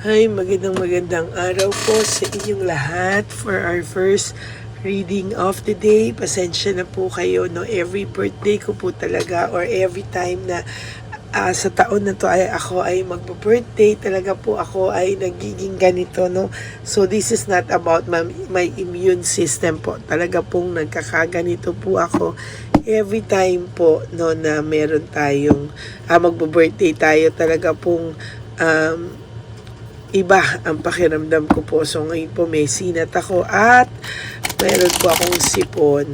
Hi, magandang araw po sa inyong lahat for our first reading of the day. Pasensya na po kayo, no? Every birthday ko po talaga or every time na sa taon na to ay ako ay magpo-birthday, talaga po ako ay nagiging ganito, no? So this is not about my immune system po. Talaga pong nagkakaganito po ako every time po, no, na meron tayong magpo-birthday tayo. Talaga pong iba ang pakiramdam ko po. So ngayon po may sinat ako at meron po akong sipon.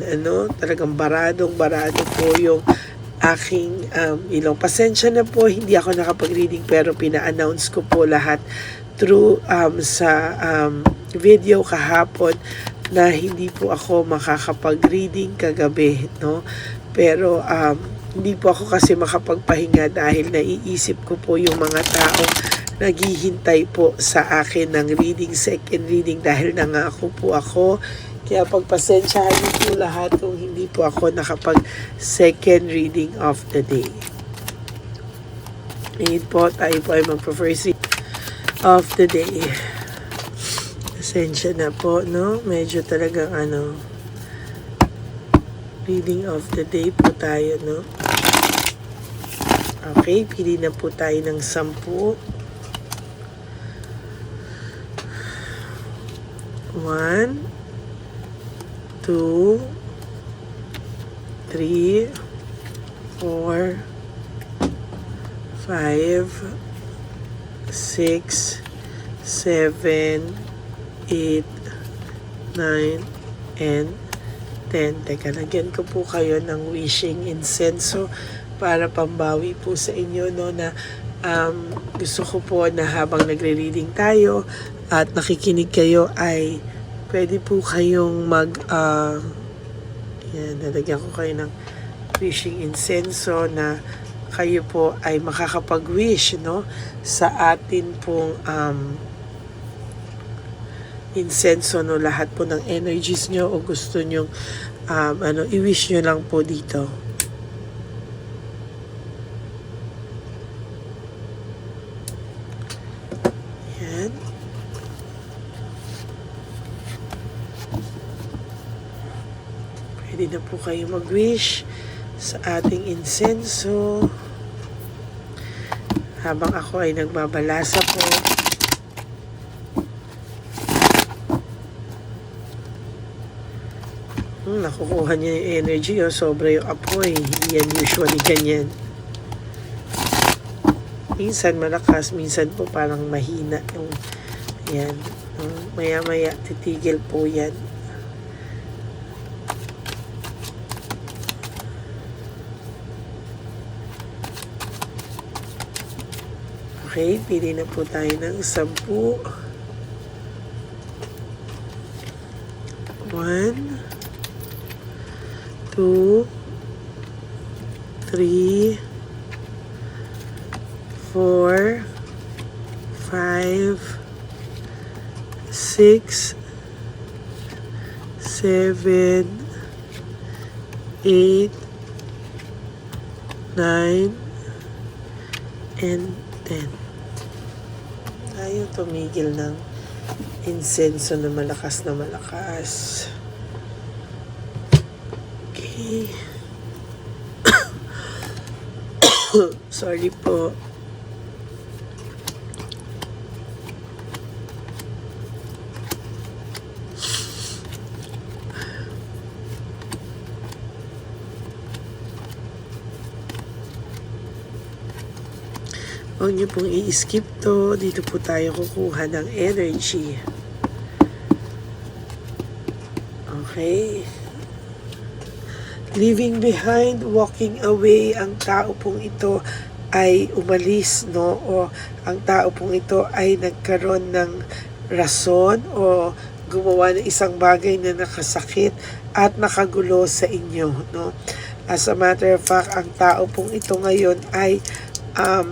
Talagang barado po yung aking ilong. Pasensya na po, hindi ako nakapag-reading pero pina-announce ko po lahat through sa video kahapon na hindi po ako makakapag-reading kagabi, no? Pero hindi po ako kasi makapagpahinga dahil naiisip ko po yung mga taong naghihintay po sa akin ng reading, second reading dahil nangako po ako. Kaya pagpasensyahan niyo po lahat kung hindi po ako nakapag second reading of the day. Ngayon po tayo po ay magpa-first reading of the day. Pasensya na po, no? Medyo talagang reading of the day po tayo, no? Okay, pili na po tayo ng 10. 1, 2, 3, 4, 5, 6, 7, 8, 9, and 10. Teka, lagyan ko po kayo ng wishing incense para pambawi po sa inyo, no, na gusto ko po na habang nagre-reading tayo at nakikinig kayo ay pwede po kayong yan, nalagyan ko kayo ng wishing incense na kayo po ay makakapag-wish, no, sa atin pong incense, no, lahat po ng energies nyo o gusto nyo i-wish nyo lang po dito. Yan. Pwede na po kayo mag-wish sa ating insenso habang ako ay nagbabalasa po. Nakukuha niya yung energy, sobra yung apoy. Hindi yan usually ganyan. Minsan malakas, minsan po parang mahina yung yan. Maya-maya titigil po yan. Okay, pili na po tayo ng 10. 1, 2, 3, 4, 5, 6, 7, 8, 9, and 10. Ayaw tumigil ng insenso na malakas na malakas. Okay. Sorry po. Huwag niyo pong i-skip to. Dito po tayo kukuha ng energy. Okay. Leaving behind, walking away, ang tao pong ito ay umalis, no? O ang tao pong ito ay nagkaroon ng rason o gumawa ng isang bagay na nakasakit at nakagulo sa inyo, no? As a matter of fact, ang tao pong ito ngayon ay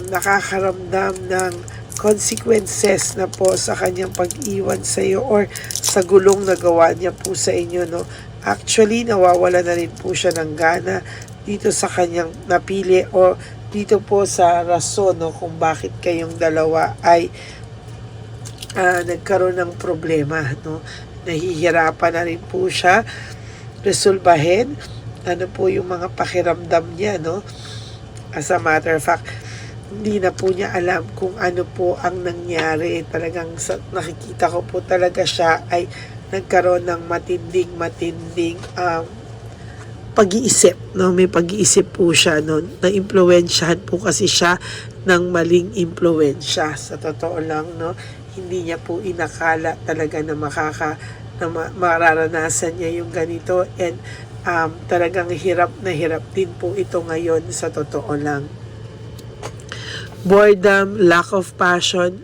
nakakaramdam ng consequences na po sa kanyang pag-iwan sa iyo or sa gulong na gawa niya po sa inyo, no? Actually, nawawala na rin po siya ng gana dito sa kanyang napili o dito po sa rason, no, kung bakit kayong dalawa ay nagkaroon ng problema, no? Nahihirapan na rin po siya resolbahin ano po yung mga pakiramdam niya, no? As a matter of fact, hindi na po niya alam kung ano po ang nangyari. Talagang nakikita ko po talaga siya ay nagkaroon ng matinding pag-iisip, no? May pag-iisip po siya, no? Na-impluwensyahan po kasi siya ng maling impluwensya. Sa totoo lang, no? Hindi niya po inakala talaga na mararanasan niya yung ganito, and talagang hirap na hirap din po ito ngayon, sa totoo lang. Boredom, lack of passion,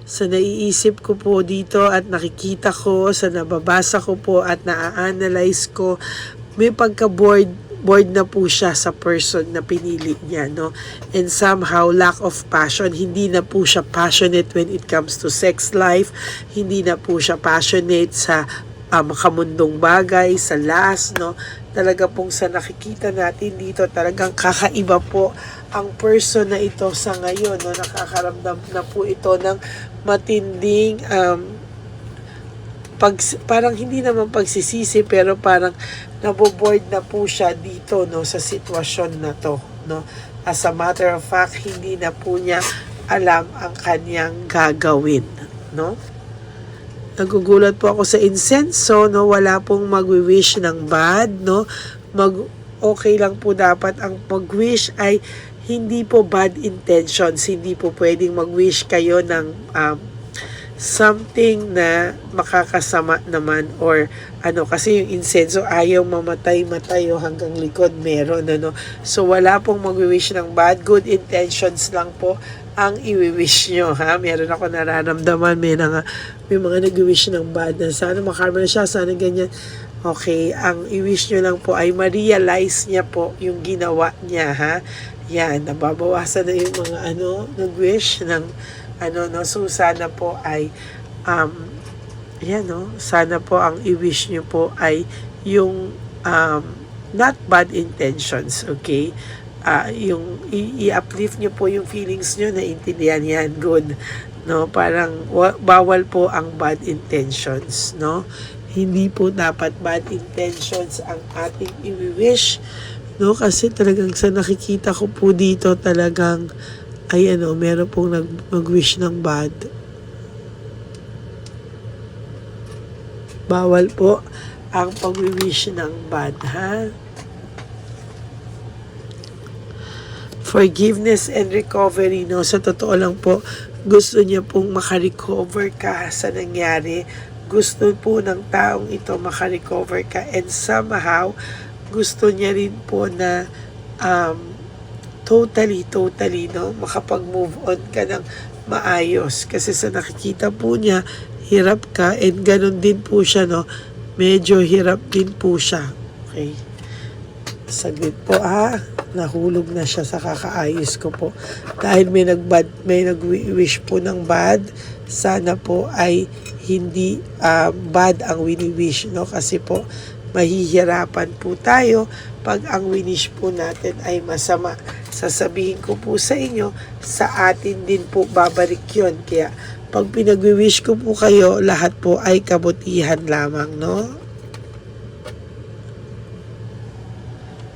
sa naiisip ko po dito at nakikita ko, sa nababasa ko po at naa-analyze ko, may pagka-bored na po siya sa person na pinili niya, no? And somehow, lack of passion, hindi na po siya passionate when it comes to sex life, hindi na po siya passionate sa makamundong bagay, sa last, no? Talaga pong sa nakikita natin dito, talagang kakaiba po ang person na ito sa ngayon, no? Nakakaramdam na po ito ng matinding parang hindi naman pagsisisi, pero parang naboboard na po siya dito, no, sa sitwasyon na to, no. As a matter of fact, hindi na po niya alam ang kanyang gagawin, no. Nagugulat po ako sa insenso, no, wala pong magwi-wish ng bad, no. Okay lang po dapat ang mag-wish ay hindi po bad intentions, hindi po pwedeng mag-wish kayo ng something na makakasama naman, or kasi yung insenso ayaw mamatay hanggang likod meron, so wala pong mag-wish ng bad, good intentions lang po ang i-wish nyo, ha. Meron ako nararamdaman, may mga nag-wish ng bad na sana makarma na siya, sana ganyan. Okay, ang i-wish nyo lang po ay ma-realize niya po yung ginawa niya, ha. Yan, nababawasan na yung mga nag-wish ng so sana po ay sana po ang i-wish nyo po ay yung not bad intentions, okay? Yung i-uplift nyo po yung feelings nyo, naiintindihan yan, good, no? Parang bawal po ang bad intentions, no? Hindi po dapat bad intentions ang ating i-wish, no? Kasi talagang sa nakikita ko po dito, talagang meron pong mag-wish ng bad. Bawal po ang pag-wish ng bad, ha? Forgiveness and recovery, no? Sa totoo lang po, gusto niya pong makarecover ka sa nangyari. Gusto po ng taong ito makarecover ka, and somehow, gusto niya rin po na totally, no? Makapag-move on ka ng maayos. Kasi sa nakikita po niya, hirap ka, and ganun din po siya, no? Medyo hirap din po siya. Okay. Saglit po, nahulog na siya sa kakaayos ko po. Dahil may nag-wish po ng bad, sana po ay hindi bad ang wini-wish, no? Kasi po, mahihirapan po tayo pag ang winish po natin ay masama. Sasabihin ko po sa inyo, sa atin din po babalik yun. Kaya pag pinag-wish ko po kayo, lahat po ay kabutihan lamang, no?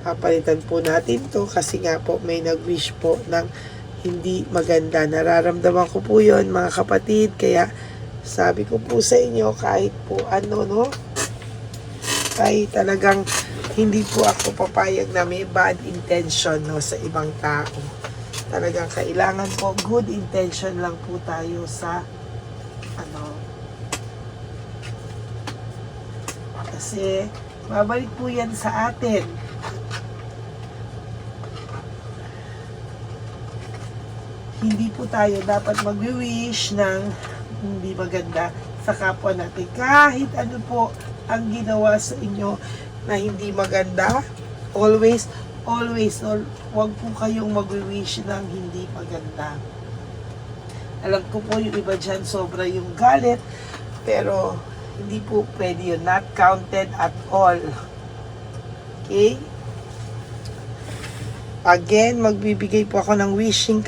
Papalitan po natin to kasi nga po may nag-wish po ng hindi maganda. Nararamdaman ko po yun, mga kapatid. Kaya sabi ko po sa inyo, kahit po no? Kahit talagang hindi po ako papayag na may bad intention, no, sa ibang tao. Talagang kailangan po good intention lang po tayo sa kasi babalik po yan sa atin. Hindi po tayo dapat mag-wish ng hindi maganda sa kapwa natin. Kahit ano po ang ginawa sa inyo na hindi maganda, always, huwag po kayong mag-wish ng hindi maganda. Alam ko po yung iba dyan, sobra yung galit, pero hindi po pwede yun. Not counted at all. Okay? Again, magbibigay po ako ng wishing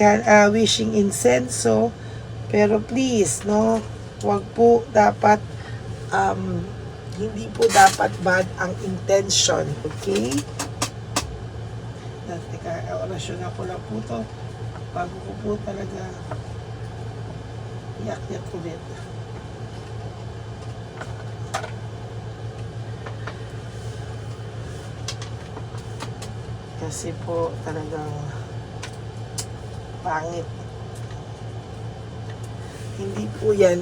incense. Pero please, no, Wag po dapat, hindi po dapat bad ang intention. Okay? Teka, orasyon na ko lang po to. Bago ko po talaga iyak-yak ulit. Kasi po talagang pangit. Hindi po yan,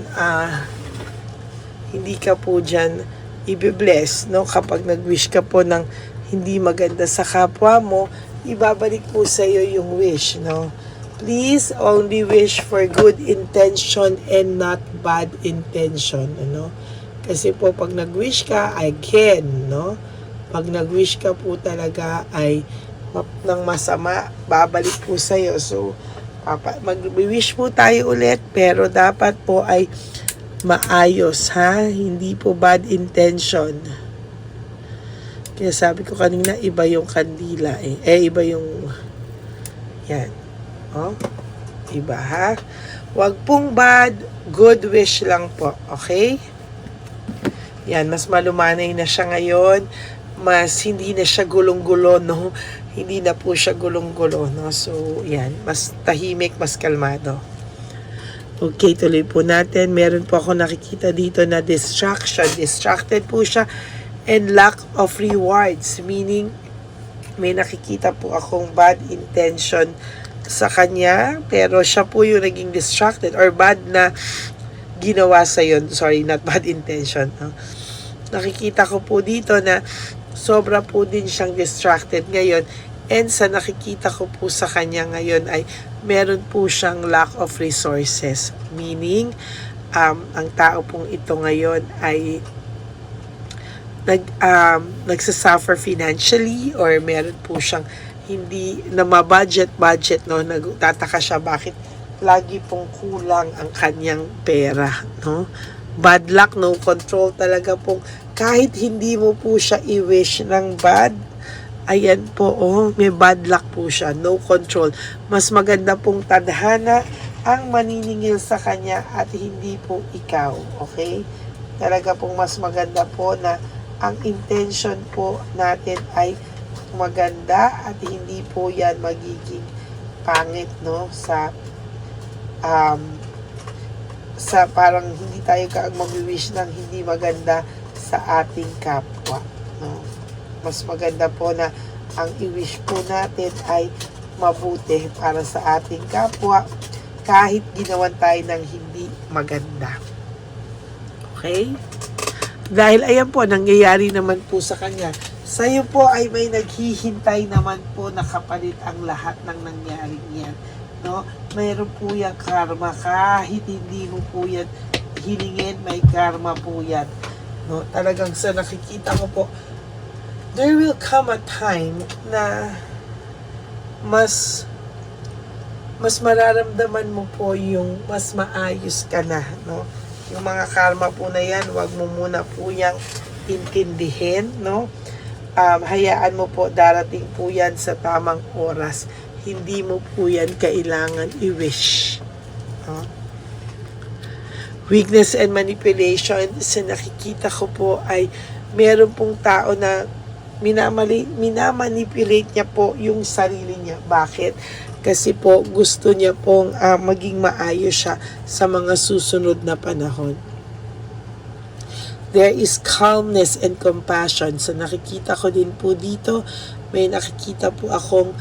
hindi ka po dyan i-bless, no? Kapag nag-wish ka po ng hindi maganda sa kapwa mo, ibabalik po sa iyo yung wish, no? Please only wish for good intention and not bad intention, ano? Kasi po pag nag-wish ka, again, no? Pag nag-wish ka po talaga ay ng masama, babalik po sa iyo. So, mag-wish po tayo ulit, pero dapat po ay maayos, ha? Hindi po bad intention. Kaya sabi ko kanina, iba yung kandila iba yung yan. Oh, iba, ha? Wag pong bad, good wish lang po, okay? Yan, mas malumanay na siya ngayon. Mas hindi na siya gulong-gulo, no? Hindi na po siya gulong-gulo, no? So, yan, mas tahimik, mas kalmado. Okay, tuloy po natin. Meron po ako nakikita dito na distraction. Distracted po siya and lack of rewards. Meaning, may nakikita po akong bad intention sa kanya, pero siya po yung naging distracted or bad na ginawa sa yun. Sorry, not bad intention. No? Nakikita ko po dito na sobra po din siyang distracted ngayon, and sa nakikita ko po sa kanya ngayon ay meron po siyang lack of resources, meaning ang tao pong ito ngayon ay nagsasuffer financially, or meron po siyang hindi na ma-budget, no? Nagtataka siya bakit lagi pong kulang ang kanyang pera, no? Bad luck, no control talaga pong, kahit hindi mo po siya i-wish ng bad, ayan po, may bad luck po siya, no control. Mas maganda pong tadhana ang maniningil sa kanya at hindi po ikaw, okay? Talaga pong mas maganda po na ang intention po natin ay maganda at hindi po yan magiging pangit, no? Sa parang hindi tayo mag-wish ng hindi maganda sa ating kapwa, no? Mas maganda po na ang i-wish po natin ay mabuti para sa ating kapwa kahit ginawan tayo ng hindi maganda. Okay? Dahil ayan po, nangyayari naman po sa kanya. Sa'yo po ay may naghihintay naman po na kapalit ang lahat ng nangyaring yan. No? Mayroon po yung karma. Kahit hindi mo po yan hilingin, may karma po yan. No? Talagang sa nakikita ko po, there will come a time na mas mararamdaman mo po yung mas maayos ka na, no? Yung mga karma po na yan, wag mo muna po yang intindihin, no? Hayaan mo po, darating po yan sa tamang oras. Hindi mo po yan kailangan i-wish. No? Weakness and manipulation, sa nakikita ko po ay meron pong tao na minamanipulate niya po yung sarili niya. Bakit? Kasi po gusto niya pong maging maayos siya sa mga susunod na panahon. There is calmness and compassion. So nakikita ko din po dito, may nakikita po akong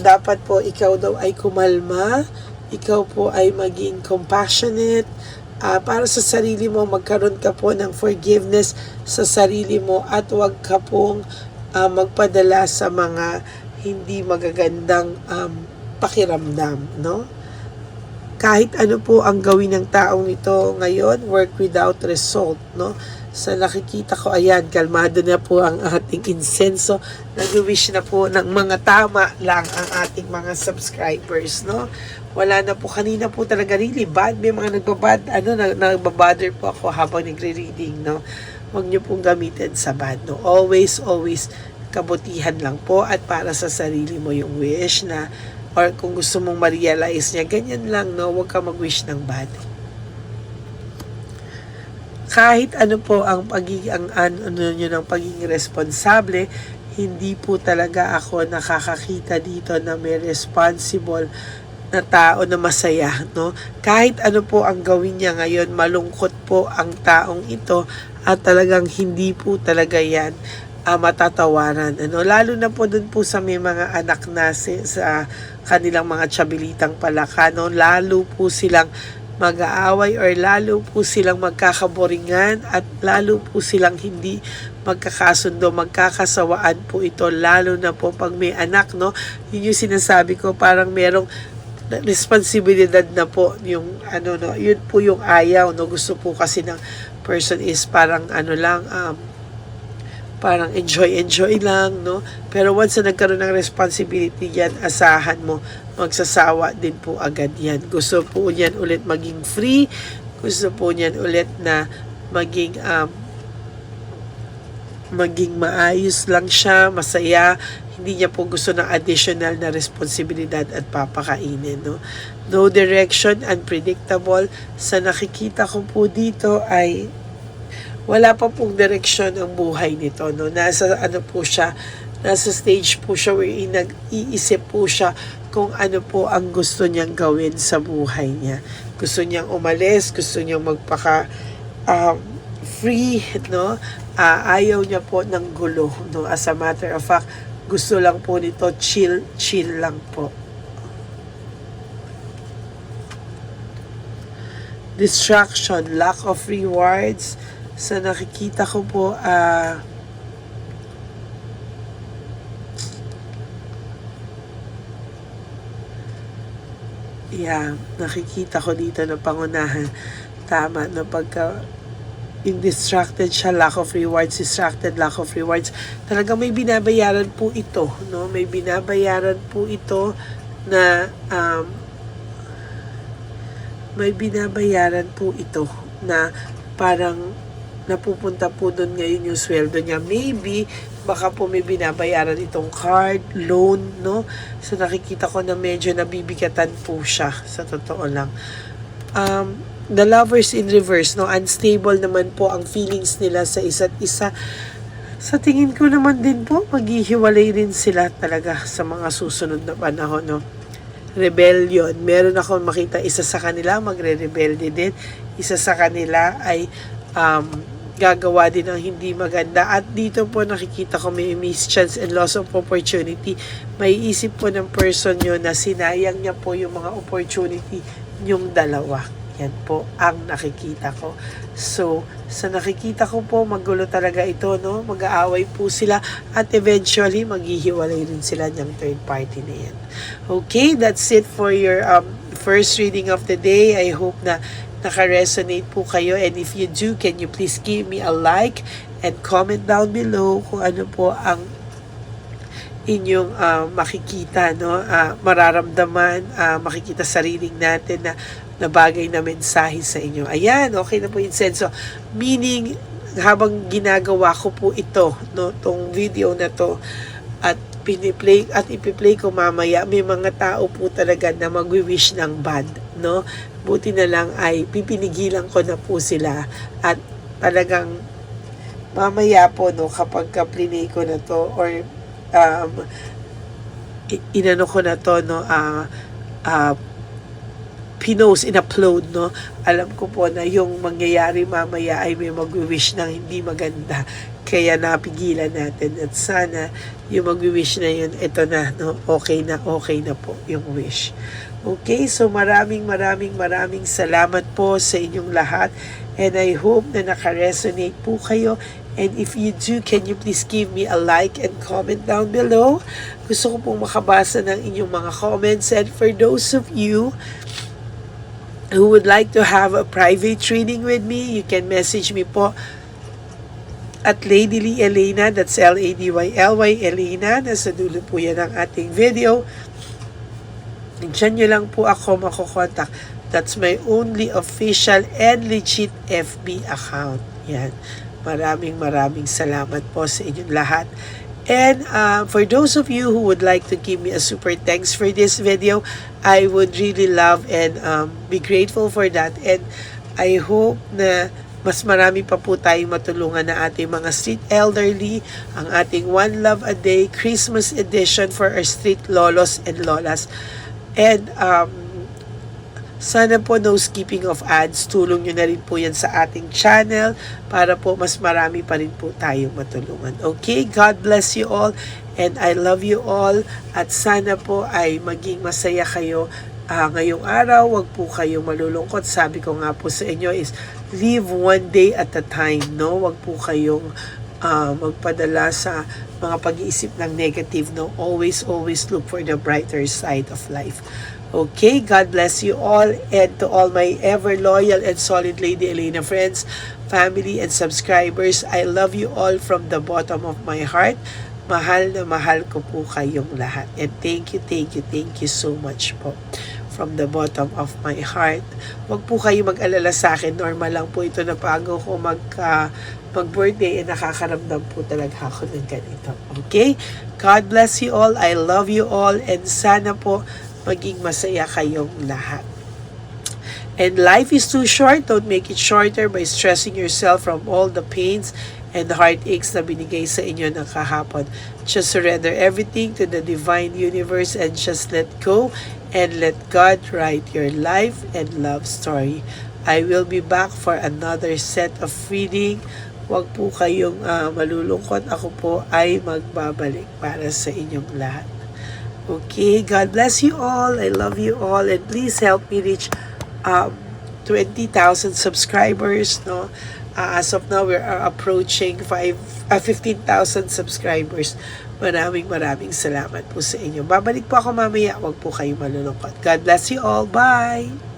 dapat po ikaw daw ay kumalma, ikaw po ay maging compassionate, para sa sarili mo, magkaroon ka po ng forgiveness sa sarili mo at wag ka pong magpadala sa mga hindi magagandang pakiramdam, no? Kahit ano po ang gawin ng taong ito ngayon, work without result, no? Sa nakikita ko, ayan, kalmado na po ang ating insenso. Nag-wish na po ng mga tama lang ang ating mga subscribers, no? Wala na po, kanina po talaga really bad. May mga nagbabother po ako habang nagre-reading, no? Huwag niyo pong gamitin sa bad, no? Always kabutihan lang po at para sa sarili mo yung wish na, or kung gusto mong ma-realize niya, ganyan lang, no? Huwag ka mag-wish ng bad. kahit ano po ang nyo ng pagiging responsable, hindi po talaga ako nakakakita dito na may responsible na tao na masaya, no? Kahit ano po ang gawin niya ngayon, malungkot po ang taong ito at talagang hindi po talaga yan matatawaran. Ano? Lalo na po dun po sa may mga anak na sa kanilang mga tsabilitang palaka, no? Lalo po silang mag-aaway or lalo po silang magkakaboringan at lalo po silang hindi magkakasundo, magkakasawaan po ito, lalo na po pag may anak, no? Yun yung sinasabi ko, parang merong responsibilidad na po yung ano, no, yun po yung ayaw, no? Gusto po kasi ng person is parang ano lang, parang enjoy lang, no? Pero once na nagkaroon ng responsibility yan, asahan mo, magsasawa din po agad yan. Gusto po niyan ulit maging free, gusto po niyan ulit na maging maayos lang siya, masaya. Hindi niya po gusto ng additional na responsibilidad at papakainin, no? No direction, unpredictable. Sa nakikita ko po dito ay wala pa pong direksyon ang buhay nito, no? Nasa ano po siya, nasa stage po siya wherein nag-iisip po siya kung ano po ang gusto niyang gawin sa buhay niya. Gusto niyang umalis, gusto niyang magpaka free, no? Ayaw niya po ng gulo, no? As a matter of fact, gusto lang po nito chill lang po. Distraction, lack of rewards. Sa nakikita ko po, nakikita ko dito na pangunahan. Tama, na pagka distracted siya, lack of rewards, distracted, lack of rewards. Talagang may binabayaran po ito, no? May binabayaran po ito na may binabayaran po ito na parang napupunta po doon ngayon yung sweldo niya. Maybe, baka po may binabayaran itong card, loan, no? So nakikita ko na medyo nabibigatan po siya, sa totoo lang. The lovers in reverse, no? Unstable naman po ang feelings nila sa isa't isa. Sa tingin ko naman din po, maghihiwalay rin sila talaga sa mga susunod na panahon, no? Rebellion. Meron ako makita isa sa kanila, magre-rebelde din. Isa sa kanila ay gagawa din ng hindi maganda. At dito po nakikita ko may mischance and loss of opportunity. May isip po ng person nyo na sinayang niya po yung mga opportunity yung dalawa. Yan po ang nakikita ko. So, sa nakikita ko po, magulo talaga ito, no? Mag-aaway po sila at eventually maghihiwalay rin sila ng third party na yan. Okay, that's it for your first reading of the day. I hope na naka-resonate po kayo, and if you do, can you please give me a like and comment down below kung ano po ang inyong makikita, no? Mararamdaman, makikita sariling natin na bagay na mensahe sa inyo. Ayan, okay na po yung senso. Meaning, habang ginagawa ko po ito, no, tong video na to, at piniplay at ipiplay ko mamaya, may mga tao po talaga na magwi-wish ng bad, no? Buti na lang ay pipinigilan ko na po sila, at talagang mamaya po, no, kapag ka-plinay ko na to or inano ko na to, no, pinost, in-upload, no, alam ko po na yung mangyayari mamaya ay may mag-wish ng hindi maganda, kaya napigilan natin, at sana yung mag-wish na yun, ito na, no, okay na po yung wish. Okay, so maraming salamat po sa inyong lahat, and I hope na naka-resonate po kayo. And if you do, can you please give me a like and comment down below? Gusto ko pong makabasa ng inyong mga comments. And for those of you who would like to have a private reading with me, you can message me po at Lady Lee Elena, that's Ladyly Elena. Nasa dulo po yan ang ating video. Diyan nyo lang po ako makokontak. That's my only official and legit FB account. Yan. Maraming salamat po sa inyong lahat. And for those of you who would like to give me a super thanks for this video, I would really love and be grateful for that. And I hope na mas marami pa po tayong matulungan na ating mga street elderly, ang ating One Love a Day Christmas edition for our street lolos and lolas. And sana po no skipping of ads, tulong nyo na rin po yan sa ating channel para po mas marami pa rin po tayong matulungan. Okay, God bless you all and I love you all at sana po ay maging masaya kayo ngayong araw. Wag po kayong malulungkot. Sabi ko nga po sa inyo is live one day at a time, no? Wag po kayong magpadala sa mga pag-iisip ng negative, no? Always look for the brighter side of life. Okay, God bless you all, and to all my ever loyal and solid Lady Elena friends, family and subscribers, I love you all from the bottom of my heart. Mahal na mahal ko po kayong lahat. And thank you so much po from the bottom of my heart. Huwag po kayo mag-alala sa akin. Normal lang po ito na bago ko mag-birthday and nakakaramdam po talaga ako ng ganito. Okay? God bless you all. I love you all. And sana po maging masaya kayong lahat. And life is too short. Don't make it shorter by stressing yourself from all the pains and heartaches na binigay sa inyo ng kahapon. Just surrender everything to the divine universe and just let go and let God write your life and love story. I will be back for another set of reading. Huwag po kayong malulungkot. Ako po ay magbabalik para sa inyong lahat. Okay, God bless you all. I love you all. And please help me reach 20,000 subscribers, no? As of now, we're approaching 15,000 subscribers. Maraming salamat po sa inyo. Babalik po ako mamaya. Huwag po kayong malulungkot. God bless you all. Bye!